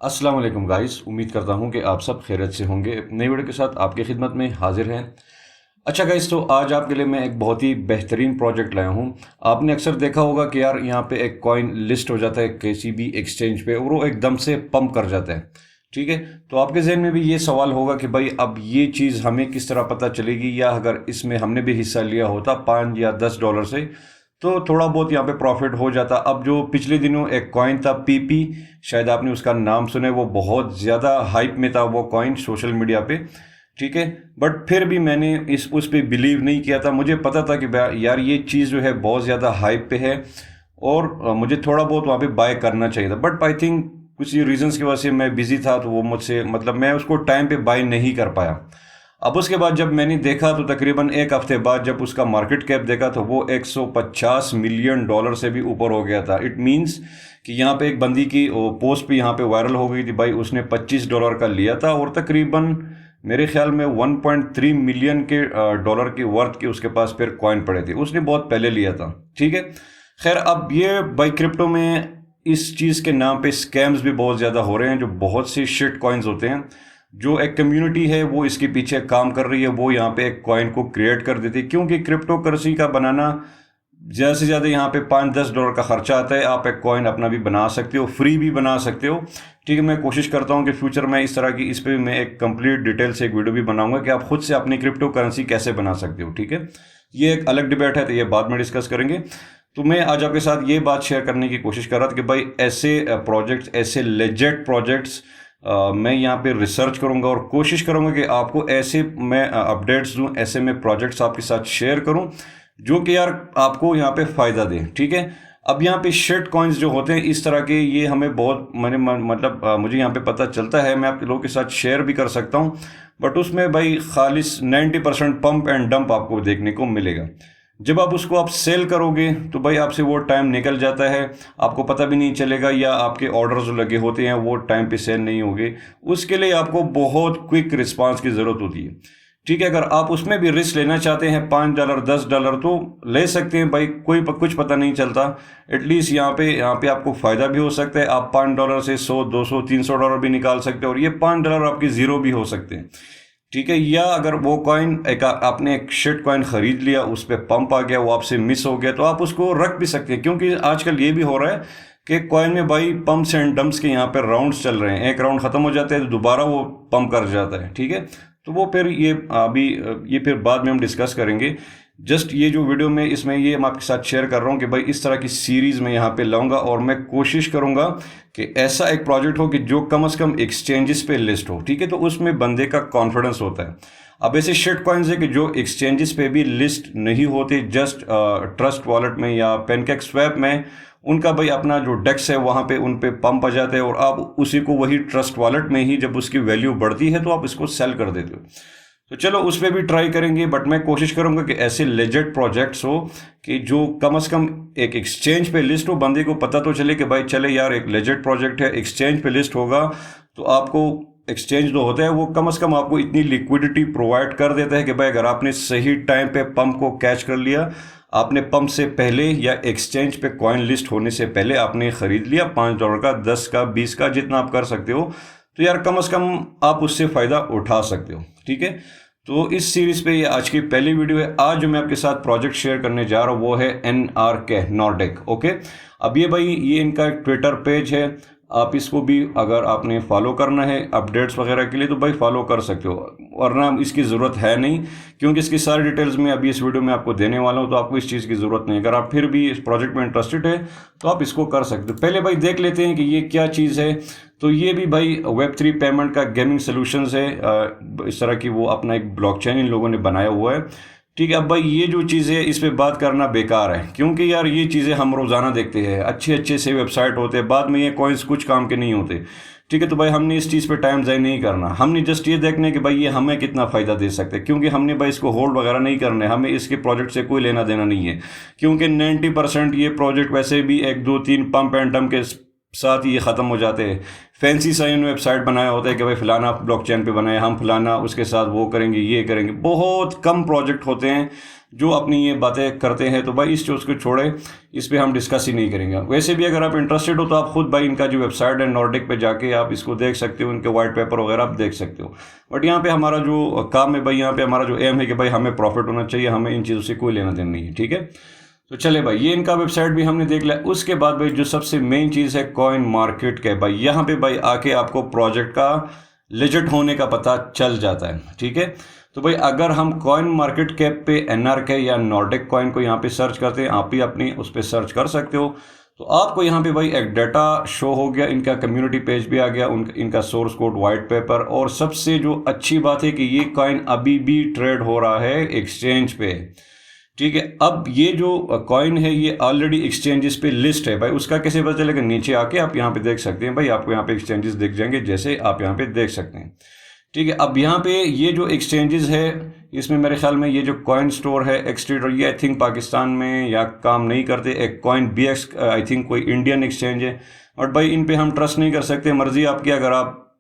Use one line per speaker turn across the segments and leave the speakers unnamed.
अस्सलाम वालेकुम गाइस, उम्मीद करता हूँ कि आप सब खैरियत से होंगे। नई वीडियो के साथ आपकी खिदमत में हाजिर हैं। अच्छा गाइस, तो आज आपके लिए मैं एक बहुत ही बेहतरीन प्रोजेक्ट लाया हूँ। आपने अक्सर देखा होगा कि यार यहाँ पे एक कॉइन लिस्ट हो जाता है किसी भी एक्सचेंज पे और वो एकदम से पंप कर जाता है। ठीक है, तो आपके जहन में भी ये सवाल होगा कि भाई अब ये चीज़ हमें किस तरह पता चलेगी, या अगर इसमें हमने भी हिस्सा लिया होता 5 या 10 डॉलर से तो थोड़ा बहुत यहाँ पे प्रॉफिट हो जाता। अब जो पिछले दिनों एक कॉइन था पीपी, शायद आपने उसका नाम सुने, वो बहुत ज़्यादा हाइप में था वो कॉइन सोशल मीडिया पे। ठीक है, बट फिर भी मैंने उस पर बिलीव नहीं किया था। मुझे पता था कि यार ये चीज़ जो है बहुत ज़्यादा हाइप पे है और मुझे थोड़ा बहुत वहाँ पे बाय करना चाहिए था। बट आई थिंक कुछ रीजंस की वजह से मैं बिजी था, तो वो मुझसे मतलब मैं उसको टाइम पे बाय नहीं कर पाया। अब उसके बाद जब मैंने देखा तो तकरीबन एक हफ्ते बाद जब उसका मार्केट कैप देखा तो वो 150 मिलियन डॉलर से भी ऊपर हो गया था। इट मींस कि यहाँ पे एक बंदी की पोस्ट भी यहाँ पे वायरल हो गई थी। भाई उसने 25 डॉलर का लिया था और तकरीबन मेरे ख्याल में 1.3 मिलियन के डॉलर की वर्थ के उसके पास फिर कॉइन पड़े थे। उसने बहुत पहले लिया था। ठीक है, खैर अब ये भाई क्रिप्टो में इस चीज़ के नाम पे स्कैम्स भी बहुत ज़्यादा हो रहे हैं। जो बहुत सी शिट कॉइन्स होते हैं, जो एक कम्युनिटी है वो इसके पीछे काम कर रही है, वो यहाँ पे एक कॉइन को क्रिएट कर देती है। क्योंकि क्रिप्टो करेंसी का बनाना ज़्यादा से ज़्यादा यहाँ पे 5-10 डॉलर का खर्चा आता है। आप एक कॉइन अपना भी बना सकते हो, फ्री भी बना सकते हो। ठीक है, मैं कोशिश करता हूँ कि फ्यूचर में इस तरह की इस पर मैं एक कंप्लीट डिटेल से एक वीडियो भी बनाऊंगा कि आप खुद से अपनी क्रिप्टो करेंसी कैसे बना सकते हो। ठीक है, ये एक अलग डिबेट है, तो ये बाद में डिस्कस करेंगे। तो मैं आज आपके साथ ये बात शेयर करने की कोशिश कर रहा था कि भाई ऐसे प्रोजेक्ट्स, ऐसे लेजेंड प्रोजेक्ट्स मैं यहाँ पे रिसर्च करूँगा और कोशिश करूँगा कि आपको ऐसे मैं अपडेट्स दूँ, ऐसे मैं प्रोजेक्ट्स आपके साथ शेयर करूँ जो कि यार आपको यहाँ पे फ़ायदा दें। ठीक है, अब यहाँ पे शिट कॉइन्स जो होते हैं इस तरह के, ये हमें बहुत मतलब मुझे यहाँ पे पता चलता है, मैं आप लोगों के साथ शेयर भी कर सकता हूँ। बट उसमें भाई खालिश 90% पंप एंड डंप आपको देखने को मिलेगा। जब आप उसको सेल करोगे तो भाई आपसे वो टाइम निकल जाता है, आपको पता भी नहीं चलेगा, या आपके ऑर्डर जो लगे होते हैं वो टाइम पे सेल नहीं होंगे। उसके लिए आपको बहुत क्विक रिस्पांस की ज़रूरत होती है। ठीक है, अगर आप उसमें भी रिस्क लेना चाहते हैं 5 डॉलर 10 डॉलर तो ले सकते हैं भाई, कुछ पता नहीं चलता। एटलीस्ट यहाँ पे आपको फ़ायदा भी हो सकता है। आप 5 डॉलर से 100 200 300 डॉलर भी निकाल सकते हैं और ये 5 डॉलर आपके ज़ीरो भी हो सकते हैं। ठीक है, या अगर वो कॉइन आपने एक शिट कॉइन खरीद लिया, उस पर पंप आ गया, वो आपसे मिस हो गया, तो आप उसको रख भी सकते हैं। क्योंकि आजकल ये भी हो रहा है कि कॉइन में भाई पंप्स एंड डंप्स के यहाँ पे राउंड्स चल रहे हैं। एक राउंड ख़त्म हो जाता है तो दोबारा वो पंप कर जाता है। ठीक है, तो वो फिर ये फिर बाद में हम डिस्कस करेंगे। जस्ट ये जो वीडियो में इसमें ये मैं आपके साथ शेयर कर रहा हूँ कि भाई इस तरह की सीरीज़ में यहाँ पे लाऊंगा और मैं कोशिश करूँगा कि ऐसा एक प्रोजेक्ट हो कि जो कम से कम एक्सचेंजेस पे लिस्ट हो। ठीक है, तो उसमें बंदे का कॉन्फिडेंस होता है। अब ऐसे शिट कॉइन्स है कि जो एक्सचेंजेस पे भी लिस्ट नहीं होते, जस्ट ट्रस्ट वॉलेट में या पेनकेक स्वैप में उनका भाई अपना जो डेक्स है वहाँ पे उन पे पंप आ जाते हैं और आप उसी को वही ट्रस्ट वॉलेट में ही जब उसकी वैल्यू बढ़ती है तो आप इसको सेल कर देते हो। तो चलो उस पर भी ट्राई करेंगे। बट मैं कोशिश करूंगा कि ऐसे लेजेंड प्रोजेक्ट्स हो कि जो कम से कम एक एक्सचेंज पे लिस्ट हो, बंदे को पता तो चले कि भाई चले यार एक लेजेंड प्रोजेक्ट है, एक्सचेंज पे लिस्ट होगा तो आपको एक्सचेंज जो होता है वो कम से कम आपको इतनी लिक्विडिटी प्रोवाइड कर देता है कि भाई अगर आपने सही टाइम पे पंप को कैच कर लिया, आपने पंप से पहले या एक्सचेंज पे कॉइन लिस्ट होने से पहले आपने ख़रीद लिया 5 डॉलर का, 10 का, 20 का, जितना आप कर सकते हो, तो यार कम से कम आप उससे फ़ायदा उठा सकते हो। ठीक है, तो इस सीरीज़ पे ये आज की पहली वीडियो है। आज जो मैं आपके साथ प्रोजेक्ट शेयर करने जा रहा हूँ वो है NRK नॉर्डिक। ओके, अब ये भाई ये इनका एक ट्विटर पेज है, आप इसको भी अगर आपने फॉलो करना है अपडेट्स वगैरह के लिए तो भाई फॉलो कर सकते हो, वरना इसकी ज़रूरत है नहीं, क्योंकि इसकी सारी डिटेल्स मैं अभी इस वीडियो में आपको देने वाला हूँ, तो आपको इस चीज़ की ज़रूरत नहीं। अगर आप फिर भी इस प्रोजेक्ट में इंटरेस्टेड है तो आप इसको कर सकते हो। पहले भाई देख लेते हैं कि ये क्या चीज़ है। तो ये भी भाई Web3 पेमेंट का गेमिंग सोल्यूशंस है। इस तरह की वो अपना एक ब्लॉकचेन इन लोगों ने बनाया हुआ है। ठीक है, अब भाई ये जो चीज़ है इस पे बात करना बेकार है, क्योंकि यार ये चीज़ें हम रोज़ाना देखते हैं, अच्छे अच्छे से वेबसाइट होते हैं, बाद में ये कॉइन्स कुछ काम के नहीं होते। ठीक है, तो भाई हमने इस चीज़ पे टाइम ज़ाय नहीं करना, हमने जस्ट ये देखना है कि भाई ये हमें कितना फ़ायदा दे सकते हैं, क्योंकि हमने भाई इसको होल्ड वगैरह नहीं करना है, हमें इसके प्रोजेक्ट से कोई लेना देना नहीं है। क्योंकि 90% ये प्रोजेक्ट वैसे भी 1 2 3 पंप एंड डंप के साथ ही ये ख़त्म हो जाते हैं। फैंसी सा इन वेबसाइट बनाया होता है कि भाई फ़लाना ब्लॉकचेन पे बनाए, हम फ़लाना उसके साथ वो करेंगे, ये करेंगे। बहुत कम प्रोजेक्ट होते हैं जो अपनी ये बातें करते हैं, तो भाई इस चीज़ को छोड़े, इस पे हम डिस्कस ही नहीं करेंगे। वैसे भी अगर आप इंटरेस्टेड हो तो आप खुद भाई इनका जो वेबसाइट है नॉर्डिक पे जाके आप इसको देख सकते हो, इनके वाइट पेपर वगैरह आप देख सकते हो। बट यहाँ पे हमारा जो काम है भाई, यहाँ पे हमारा जो एम है कि भाई हमें प्रॉफिट होना चाहिए, हमें इन चीज़ों से कोई लेना देना नहीं है, ठीक है। तो चले भाई, ये इनका वेबसाइट भी हमने देख लिया। उसके बाद भाई जो सबसे मेन चीज़ है कॉइन मार्केट के, भाई यहाँ पे भाई आके आपको प्रोजेक्ट का लेजिट होने का पता चल जाता है, ठीक है। तो भाई अगर हम कॉइन मार्केट कैप पे NRK या नॉर्डिक कॉइन को यहाँ पे सर्च करते हैं, आप भी अपनी उस पर सर्च कर सकते हो, तो आपको यहाँ पे भाई एक डाटा शो हो गया, इनका कम्युनिटी पेज भी आ गया, इनका सोर्स कोड, वाइट पेपर, और सबसे जो अच्छी बात है कि ये कॉइन अभी भी ट्रेड हो रहा है एक्सचेंज पे, ठीक है। अब ये जो कॉइन है ये ऑलरेडी एक्सचेंजेस पे लिस्ट है भाई, उसका कैसे पता चलेगा? नीचे आके आप यहाँ पे देख सकते हैं भाई, आपको यहाँ पे एक्सचेंजेस दिख जाएंगे, जैसे आप यहाँ पे देख सकते हैं, ठीक है। अब यहाँ पे ये जो एक्सचेंजेस है, इसमें मेरे ख्याल में ये जो कॉइन स्टोर है एक्सट्रेडर, ये आई थिंक पाकिस्तान में या काम नहीं करते। एक कॉइन BX आई थिंक कोई इंडियन एक्सचेंज है, और भाई इन पे हम ट्रस्ट नहीं कर सकते, मर्जी आपकी। अगर आप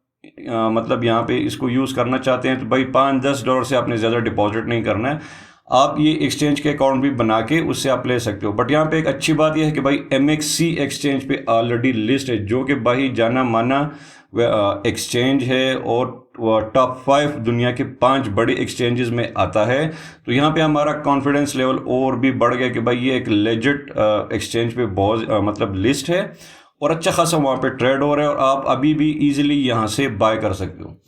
मतलब यहाँ पे इसको यूज़ करना चाहते हैं तो भाई $5-10 से आपने ज़्यादा डिपॉजिट नहीं करना है, आप ये एक्सचेंज के अकाउंट भी बना के उससे आप ले सकते हो। बट यहाँ पे एक अच्छी बात यह है कि भाई MXC एक्सचेंज पे ऑलरेडी लिस्ट है, जो कि भाई जाना माना एक्सचेंज है, और टॉप 5 दुनिया के 5 बड़े एक्सचेंजेस में आता है। तो यहाँ पे हमारा कॉन्फिडेंस लेवल और भी बढ़ गया कि भाई ये एक लेजिट एक्सचेंज पे बहुत मतलब लिस्ट है, और अच्छा खासा वहाँ पे ट्रेड हो रहा है, और आप अभी भी इजीली यहाँ से बाय कर सकते हो,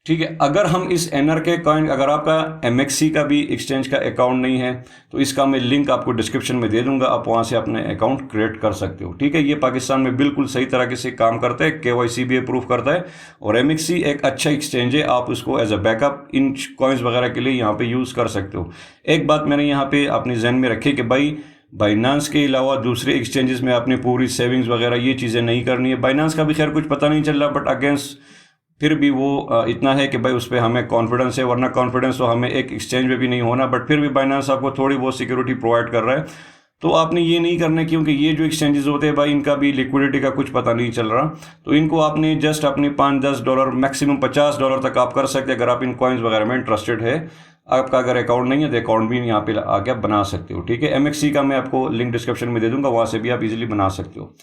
ठीक है। अगर हम इस NRK कॉइन, अगर आपका MXC का भी एक्सचेंज का अकाउंट नहीं है तो इसका मैं लिंक आपको डिस्क्रिप्शन में दे दूंगा, आप वहाँ से अपने अकाउंट क्रिएट कर सकते हो, ठीक है। ये पाकिस्तान में बिल्कुल सही तरीके से काम करता है, KYC भी अप्रूव करता है, और MXC एक अच्छा एक्सचेंज है, आप उसको एज अ बैकअप इन कॉइन्स वगैरह के लिए यहाँ पे यूज़ कर सकते हो। एक बात मैंने यहाँ पे अपने जहन में रखी कि भाई बाइनांस के अलावा दूसरे एक्सचेंजेस में आपने पूरी सेविंग्स वगैरह ये चीज़ें नहीं करनी है। बाइनांस का भी खैर कुछ पता नहीं चल रहा, बट अगेंस्ट फिर भी वो इतना है कि भाई उस पर हमें कॉन्फिडेंस है, वरना कॉन्फिडेंस तो हमें एक एक्सचेंज में भी नहीं होना। बट फिर भी बाइनांस आपको थोड़ी बहुत सिक्योरिटी प्रोवाइड कर रहा है, तो आपने ये नहीं करना, क्योंकि ये जो एक्सचेंजेस होते हैं भाई इनका भी लिक्विडिटी का कुछ पता नहीं चल रहा। तो इनको आपने जस्ट अपने $5-10 मैक्सिमम $50 तक आप कर सकते हैं, अगर आप इन कॉइन्स वगैरह में इंटरेस्टेड है। आपका अगर अकाउंट नहीं है तो अकाउंट भी यहाँ पे आके आप बना सकते हो, ठीक है। MXC का मैं आपको लिंक डिस्क्रिप्शन में दे दूंगा, वहाँ से भी आप इजीली बना सकते हो।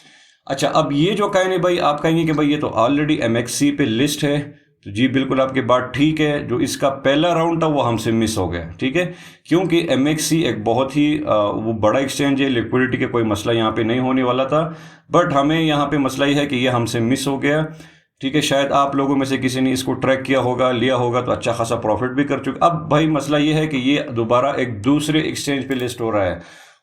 अच्छा, अब ये जो कॉइन है भाई, आप कहेंगे कि भाई ये तो ऑलरेडी MXC पे लिस्ट है, तो जी बिल्कुल आपकी बात ठीक है। जो इसका पहला राउंड था वो हमसे मिस हो गया, ठीक है, क्योंकि MXC एक बहुत ही वो बड़ा एक्सचेंज है, लिक्विडिटी के कोई मसला यहाँ पे नहीं होने वाला था। बट हमें यहाँ पे मसला ये है कि ये हमसे मिस हो गया, ठीक है। शायद आप लोगों में से किसी ने इसको ट्रैक किया होगा, लिया होगा, तो अच्छा खासा प्रॉफिट भी कर चुके। अब भाई मसला ये है कि ये दोबारा एक दूसरे एक्सचेंज पे लिस्ट हो रहा है,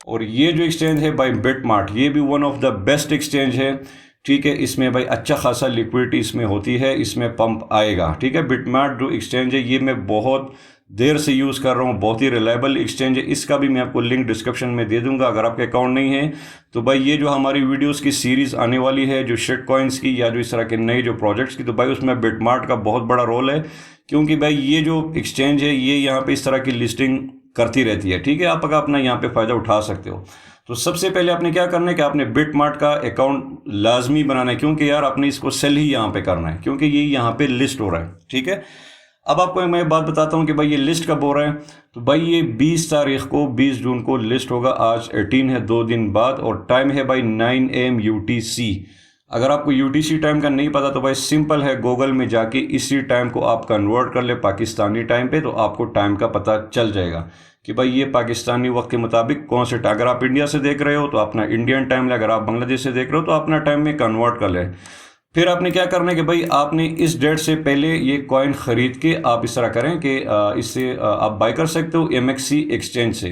और ये जो एक्सचेंज है भाई बिटमार्ट, ये भी one of the best exchange है, ठीक है। इसमें भाई अच्छा खासा लिक्विडिटी इसमें होती है, इसमें पंप आएगा, ठीक है। बिटमार्ट जो एक्सचेंज है ये मैं बहुत देर से यूज़ कर रहा हूँ, बहुत ही रिलायबल एक्सचेंज है। इसका भी मैं आपको लिंक डिस्क्रिप्शन में दे दूंगा, अगर आपके अकाउंट नहीं है तो भाई ये जो हमारी वीडियोस की सीरीज़ आने वाली है जो शिट कॉइन्स की या जो इस तरह के नए जो प्रोजेक्ट्स की, तो भाई उसमें बिटमार्ट का बहुत बड़ा रोल है, क्योंकि भाई ये जो एक्सचेंज है ये यहाँ पे इस तरह की लिस्टिंग करती रहती है, ठीक है। आप अगर अपना यहाँ पे फ़ायदा उठा सकते हो। तो सबसे पहले आपने क्या करना है कि आपने बिटमार्ट का अकाउंट लाजमी बनाना है, क्योंकि यार आपने इसको सेल ही यहाँ पे करना है, क्योंकि ये यहाँ पे लिस्ट हो रहा है, ठीक है। अब आपको मैं बात बताता हूँ कि भाई ये लिस्ट कब हो रहा है। तो भाई ये 20 तारीख को, 20 जून को लिस्ट होगा। आज 18 है, 2 दिन बाद, और टाइम है भाई 9 AM UTC। अगर आपको UTC टाइम का नहीं पता तो भाई सिंपल है, गूगल में जाके इसी टाइम को आप कन्वर्ट कर ले पाकिस्तानी टाइम पे, तो आपको टाइम का पता चल जाएगा कि भाई ये पाकिस्तानी वक्त के मुताबिक कौन से टाइम। अगर आप इंडिया से देख रहे हो तो अपना इंडियन टाइम ले, अगर आप बांग्लादेश से देख रहे हो तो अपना टाइम में कन्वर्ट कर ले। फिर आपने क्या करना है कि भाई आपने इस डेट से पहले ये कॉइन ख़रीद के आप इस तरह करें कि इससे आप बाय कर सकते हो MXC एक्सचेंज से,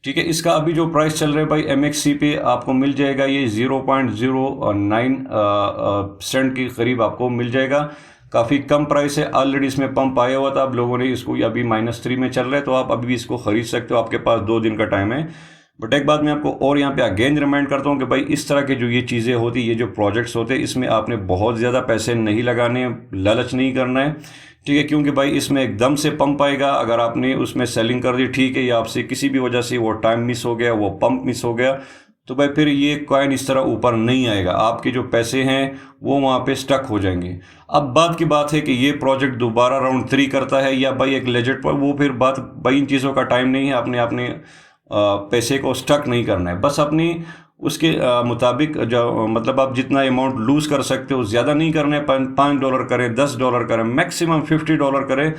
ठीक है। इसका अभी जो प्राइस चल रहा है भाई MXC पे आपको मिल जाएगा ये 0.09 सेंट के करीब आपको मिल जाएगा। काफ़ी कम प्राइस है, ऑलरेडी इसमें पंप आया हुआ था, अब लोगों ने इसको अभी -3 में चल रहा है, तो आप अभी भी इसको ख़रीद सकते हो, आपके पास 2 दिन का टाइम है। बट एक बात मैं आपको और यहाँ पे अगेन रिमाइंड करता हूँ कि भाई इस तरह के जो ये चीज़ें होती, ये जो प्रोजेक्ट्स होते हैं, इसमें आपने बहुत ज़्यादा पैसे नहीं लगाने, लालच नहीं करना है, ठीक है। क्योंकि भाई इसमें एकदम से पंप आएगा, अगर आपने उसमें सेलिंग कर दी, ठीक है, या आपसे किसी भी वजह से वो टाइम मिस हो गया, वो पंप मिस हो गया, तो भाई फिर ये कॉइन इस तरह ऊपर नहीं आएगा, आपके जो पैसे हैं वो वहाँ पे स्टक हो जाएंगे। अब बात की बात है कि ये प्रोजेक्ट दोबारा राउंड 3 करता है या भाई एक लेजेंड पर, वो फिर बात भाई इन चीज़ों का टाइम नहीं है। अपने अपने पैसे को स्टक नहीं करना है, बस अपनी उसके मुताबिक जो मतलब आप जितना अमाउंट लूज़ कर सकते हो ज़्यादा नहीं करना है। $5 करें, $10 करें, मैक्सिमम $50 करें।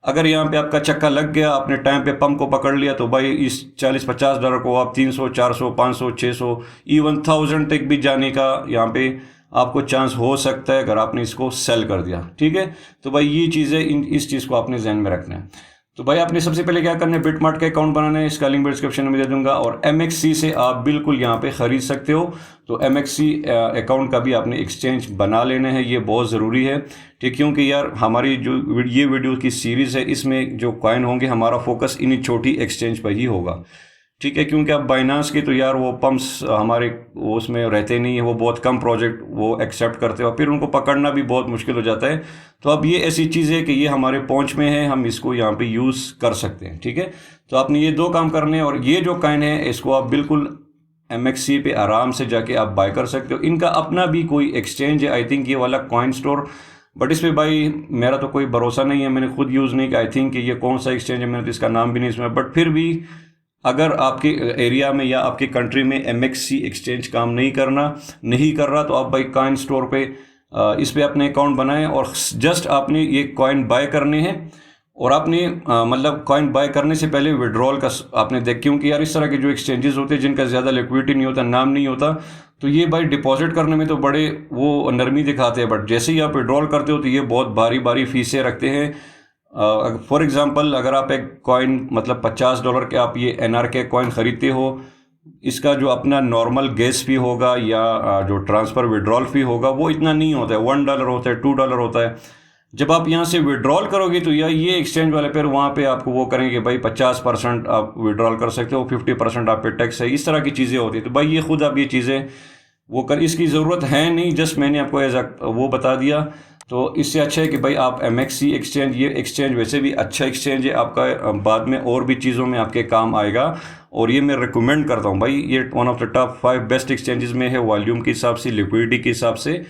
अगर यहाँ पे आपका चक्का लग गया, आपने टाइम पे पंप को पकड़ लिया, तो भाई इस $40-50 को आप 300, 400, 500, 600, इवन 1000 तक भी जाने का यहाँ पे आपको चांस हो सकता है अगर आपने इसको सेल कर दिया। ठीक है, तो भाई ये चीज़ें इस चीज़ को आपने ध्यान में रखना है। तो भाई आपने सबसे पहले क्या करना है, बिटमार्ट का अकाउंट बनाना है, इसका लिंक डिस्क्रिप्शन में दे दूंगा। और MXC से आप बिल्कुल यहाँ पे खरीद सकते हो। तो MXC अकाउंट का भी आपने एक्सचेंज बना लेना है, ये बहुत ज़रूरी है। ठीक, क्योंकि यार हमारी जो ये वीडियो की सीरीज़ है, इसमें जो कॉइन होंगे हमारा फोकस इन्हीं छोटी एक्सचेंज पर ही होगा। ठीक है, क्योंकि अब बाइनांस के तो यार वो पंप्स हमारे वो उसमें रहते नहीं है, वो बहुत कम प्रोजेक्ट वो एक्सेप्ट करते हो, फिर उनको पकड़ना भी बहुत मुश्किल हो जाता है। तो अब ये ऐसी चीज़ है कि ये हमारे पहुंच में है, हम इसको यहाँ पे यूज़ कर सकते हैं। ठीक है, तो आपने ये 2 काम करने हैं। और ये जो कॉइन है इसको आप बिल्कुल MXC पे आराम से जाके आप बाय कर सकते हो। इनका अपना भी कोई एक्सचेंज है, आई थिंक ये वाला कॉइन स्टोर, बट इस पर भाई मेरा तो कोई भरोसा नहीं है, मैंने खुद यूज़ नहीं किया। आई थिंक ये कौन सा एक्सचेंज है, मैंने तो इसका नाम भी नहीं सुना। बट फिर भी अगर आपके एरिया में या आपके कंट्री में MXC एक्सचेंज काम नहीं कर रहा, तो आप भाई कॉइन स्टोर पे इस पे अपने अकाउंट बनाएं और जस्ट आपने ये कॉइन बाय करने हैं। और आपने मतलब कॉइन बाय करने से पहले विड्रॉल का आपने देख, क्योंकि यार इस तरह के जो एक्सचेंजेस होते हैं जिनका ज़्यादा लिक्विडिटी नहीं होता, नाम नहीं होता, तो ये भाई डिपॉजिट करने में तो बड़े वो नरमी दिखाते हैं, बट जैसे ही आप विड्रॉल करते हो तो ये बहुत भारी भारी फीसें रखते हैं। फॉर एग्जांपल अगर आप एक कॉइन मतलब $50 के आप ये NRK कॉइन ख़रीदते हो, इसका जो अपना नॉर्मल गैस फी होगा या जो ट्रांसफ़र विड्रॉल फ़ी होगा वो इतना नहीं होता है, $1 होता है, $2 होता है। जब आप यहाँ से विड्रॉल करोगे तो ये एक्सचेंज वाले फिर वहाँ पे आपको वो करेंगे भाई 50% आप विड्रॉल कर सकते हो, 50% आप पे टैक्स है, इस तरह की चीज़ें होती है। तो भाई ये खुद आप ये चीज़ें वो कर, इसकी ज़रूरत है नहीं, जस्ट मैंने आपको एज वो बता दिया। तो इससे अच्छा है कि भाई आप MXC एक्सचेंज, ये एक्सचेंज वैसे भी अच्छा एक्सचेंज है, आपका बाद में और भी चीज़ों में आपके काम आएगा। और ये मैं रिकमेंड करता हूँ भाई, ये one of the top 5 best exchanges में है, वॉल्यूम के हिसाब से, लिक्विडिटी के हिसाब से।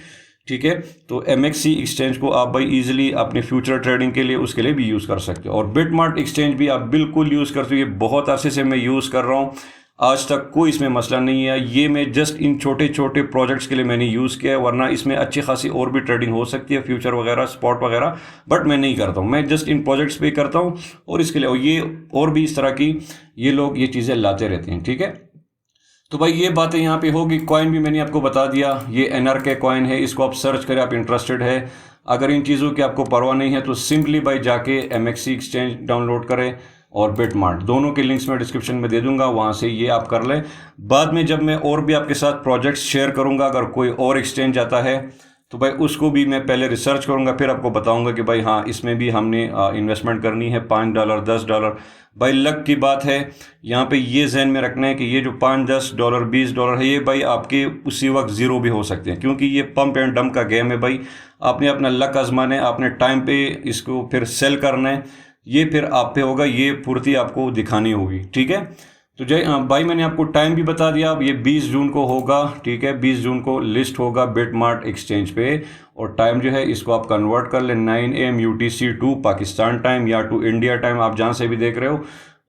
ठीक है, तो MXC एक्सचेंज को आप भाई इजीली अपने फ्यूचर ट्रेडिंग के लिए उसके लिए भी यूज़ कर सकते हो। और बिटमार्ट एक्सचेंज भी आप बिल्कुल यूज़ करते हो, ये बहुत अरसे से मैं यूज़ कर रहा हूँ, आज तक कोई इसमें मसला नहीं है। ये मैं जस्ट इन छोटे छोटे प्रोजेक्ट्स के लिए मैंने यूज़ किया है, वरना इसमें अच्छी खासी और भी ट्रेडिंग हो सकती है, फ्यूचर वगैरह, स्पॉट वगैरह, बट मैं नहीं करता हूँ, मैं जस्ट इन प्रोजेक्ट्स पे करता हूँ और इसके लिए। और ये और भी इस तरह की ये लोग ये चीज़ें लाते रहते हैं। ठीक है, तो भाई ये बातें यहाँ पे होगी। कॉइन भी मैंने आपको बता दिया, ये NRK कॉइन है, इसको आप सर्च करें, आप इंटरेस्टेड है। अगर इन चीज़ों की आपको परवाह नहीं है तो सिंपली भाई जाके MXC एक्सचेंज डाउनलोड करें और बिटमार्ट, दोनों के लिंक्स मैं डिस्क्रिप्शन में दे दूंगा, वहाँ से ये आप कर लें। बाद में जब मैं और भी आपके साथ प्रोजेक्ट्स शेयर करूँगा, अगर कोई और एक्सचेंज आता है तो भाई उसको भी मैं पहले रिसर्च करूँगा, फिर आपको बताऊँगा कि भाई हाँ इसमें भी हमने इन्वेस्टमेंट करनी है, $5, $10। भाई लक की बात है, यहाँ पे ये जहन में रखना है कि ये जो $5, $10, $20 है, ये भाई आपके उसी वक्त ज़ीरो भी हो सकते हैं, क्योंकि ये पंप एंड डंप का गेम है भाई। आपने अपना लक आजमाना है, आपने टाइम पे इसको फिर सेल करना है, ये फिर आप पे होगा, ये पूर्ति आपको दिखानी होगी। ठीक है, तो जय भाई मैंने आपको टाइम भी बता दिया, अब ये 20 जून को होगा। ठीक है, 20 जून को लिस्ट होगा बिटमार्ट एक्सचेंज पे, और टाइम जो है इसको आप कन्वर्ट कर लें 9 AM UTC to Pakistan time या टू इंडिया टाइम, आप जहाँ से भी देख रहे हो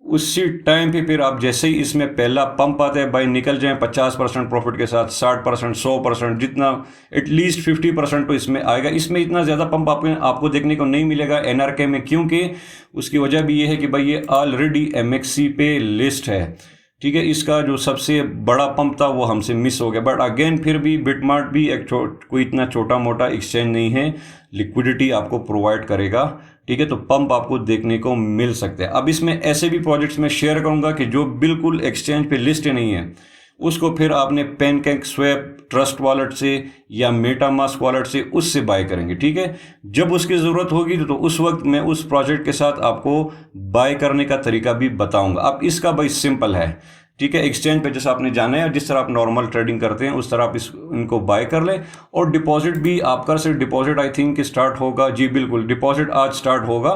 उसी टाइम पे फिर आप जैसे ही इसमें पहला पंप आता है भाई निकल जाएं 50% प्रॉफिट के साथ, 60%, 100%, जितना एटलीस्ट 50% तो इसमें आएगा। इसमें इतना ज़्यादा पंप आपको देखने को नहीं मिलेगा NRK में, क्योंकि उसकी वजह भी ये है कि भाई ये ऑलरेडी MXC पे लिस्ट है। ठीक है, इसका जो सबसे बड़ा पंप था वो हमसे मिस हो गया, बट अगेन फिर भी बिटमार्ट भी एक कोई इतना छोटा मोटा एक्सचेंज नहीं है, लिक्विडिटी आपको प्रोवाइड करेगा। ठीक है, तो पंप आपको देखने को मिल सकते हैं। अब इसमें ऐसे भी प्रोजेक्ट्स मैं शेयर करूंगा कि जो बिल्कुल एक्सचेंज पे लिस्ट नहीं है, उसको फिर आपने पेनकेक स्वैप, ट्रस्ट वॉलेट से या मेटामास्क वॉलेट से उससे बाय करेंगे। ठीक है, जब उसकी ज़रूरत होगी तो उस वक्त मैं उस प्रोजेक्ट के साथ आपको बाय करने का तरीका भी बताऊंगा। अब इसका भाई सिंपल है। ठीक है, एक्सचेंज पे जैसे आपने जाना है, जिस तरह आप नॉर्मल ट्रेडिंग करते हैं उस तरह आप इनको बाय कर लें। और डिपॉजिट भी आप कर सकते, डिपॉजिट आई थिंक स्टार्ट होगा, जी बिल्कुल डिपॉजिट आज स्टार्ट होगा।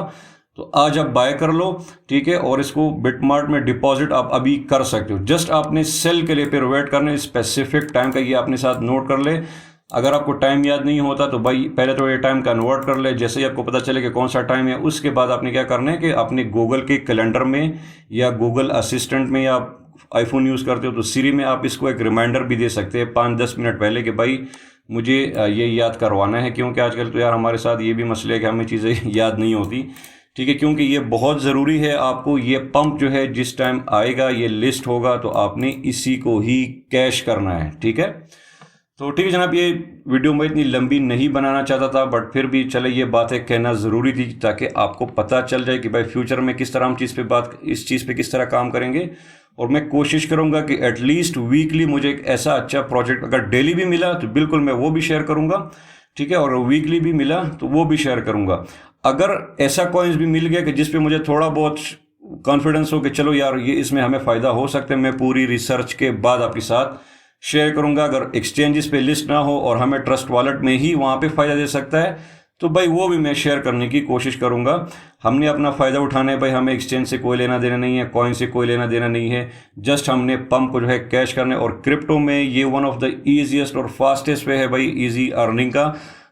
तो आज आप बाय कर लो, ठीक है। और इसको बिटमार्ट में डिपॉजिट आप अभी कर सकते हो। जस्ट आपने सेल के लिए फिर वेट करना है स्पेसिफिक टाइम का, ये अपने साथ नोट कर ले। अगर आपको टाइम याद नहीं होता तो भाई पहले तो ये टाइम कन्वर्ट कर ले। जैसे ही आपको पता चले कि कौन सा टाइम है, उसके बाद आपने क्या करना है कि अपने गूगल के कैलेंडर में या गूगल असिस्टेंट में, या आईफोन यूज़ करते हो तो सीरी में आप इसको एक रिमाइंडर भी दे सकते हैं 5-10 मिनट पहले कि भाई मुझे ये याद करवाना है। क्योंकि आजकल तो यार हमारे साथ ये भी मसले है कि हमें चीज़ें याद नहीं होती, ठीक है। क्योंकि ये बहुत ज़रूरी है। आपको ये पंप जो है जिस टाइम आएगा, ये लिस्ट होगा, तो आपने इसी को ही कैश करना है, ठीक है। तो ठीक है जनाब, ये वीडियो मैं इतनी लंबी नहीं बनाना चाहता था, बट फिर भी चले ये बातें कहना ज़रूरी थी ताकि आपको पता चल जाए कि भाई फ्यूचर में किस तरह हम इस चीज़ पे किस तरह काम करेंगे। और मैं कोशिश करूंगा कि एटलीस्ट वीकली मुझे एक ऐसा अच्छा प्रोजेक्ट, अगर डेली भी मिला तो बिल्कुल मैं वो भी शेयर करूंगा, ठीक है। और वीकली भी मिला तो वो भी शेयर करूंगा। अगर ऐसा कॉइन्स भी मिल गया कि जिस पे मुझे थोड़ा बहुत कॉन्फिडेंस हो कि चलो यार ये इसमें हमें फ़ायदा हो सकता है, मैं पूरी रिसर्च के बाद आपके साथ शेयर करूंगा। अगर एक्सचेंजेस पे लिस्ट ना हो और हमें ट्रस्ट वॉलेट में ही वहाँ पे फ़ायदा दे सकता है, तो भाई वो भी मैं शेयर करने की कोशिश करूंगा। हमने अपना फ़ायदा उठाना है भाई, हमें एक्सचेंज से कोई लेना देना नहीं है, कॉइन से कोई लेना देना नहीं है। जस्ट हमने पंप को जो है कैश करना है। और क्रिप्टो में ये वन ऑफ द ईजीएस्ट और फास्टेस्ट वे है भाई ईजी अर्निंग का।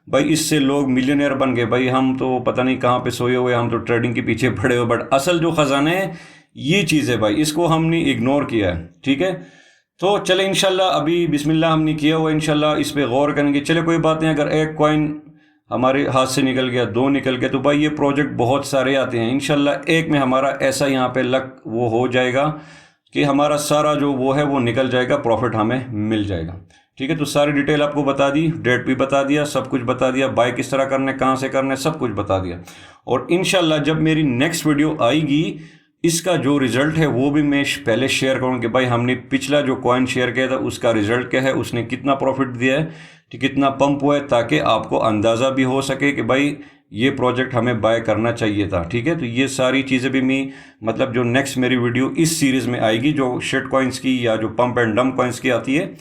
भाई इससे लोग मिलियनियर बन गए। भाई हम तो पता नहीं कहाँ पे सोए हुए, हम तो ट्रेडिंग के पीछे पड़े हुए। बट असल जो ख़जाना है ये चीज़ है भाई, इसको हमने इग्नोर किया है, ठीक है। तो चले इंशाल्लाह, अभी बिस्मिल्लाह हमने किया हुआ, इंशाल्लाह इस पे गौर करेंगे। चले कोई बात नहीं, अगर एक कॉइन हमारे हाथ से निकल गया, 2 निकल गए, तो भाई ये प्रोजेक्ट बहुत सारे आते हैं। इंशाल्लाह एक में हमारा ऐसा यहाँ पे लक वो हो जाएगा कि हमारा सारा जो वो है वो निकल जाएगा, प्रॉफिट हमें मिल जाएगा, ठीक है। तो सारी डिटेल आपको बता दी, डेट भी बता दिया, सब कुछ बता दिया, बाय किस तरह करना है, कहाँ से करना है, सब कुछ बता दिया। और इंशाल्लाह जब मेरी नेक्स्ट वीडियो आएगी, इसका जो रिजल्ट है वो भी मैं पहले शेयर करूँगा कि भाई हमने पिछला जो कॉइन शेयर किया था उसका रिजल्ट क्या है, उसने कितना प्रॉफिट दिया है, ठीक, कितना पंप हुआ है, ताकि आपको अंदाज़ा भी हो सके कि भाई ये प्रोजेक्ट हमें बाय करना चाहिए था, ठीक है। तो ये सारी चीज़ें भी मैं मतलब जो नेक्स्ट मेरी वीडियो इस सीरीज़ में आएगी, जो शिट कॉइन्स की या जो पंप एंड डंप कॉइन्स की आती है,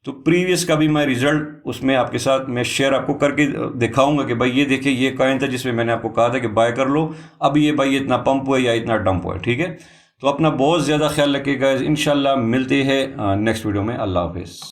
तो प्रीवियस का भी मैं रिजल्ट उसमें आपके साथ मैं शेयर आपको करके दिखाऊंगा कि भाई ये देखिए ये कॉइन था जिसमें मैंने आपको कहा था कि बाय कर लो, अभी ये भाई इतना पंप हुआ या इतना डंप हुआ, ठीक है। तो अपना बहुत ज़्यादा ख्याल रखिएगा। इंशाल्लाह मिलते हैं नेक्स्ट वीडियो में। अल्लाह हाफिज़।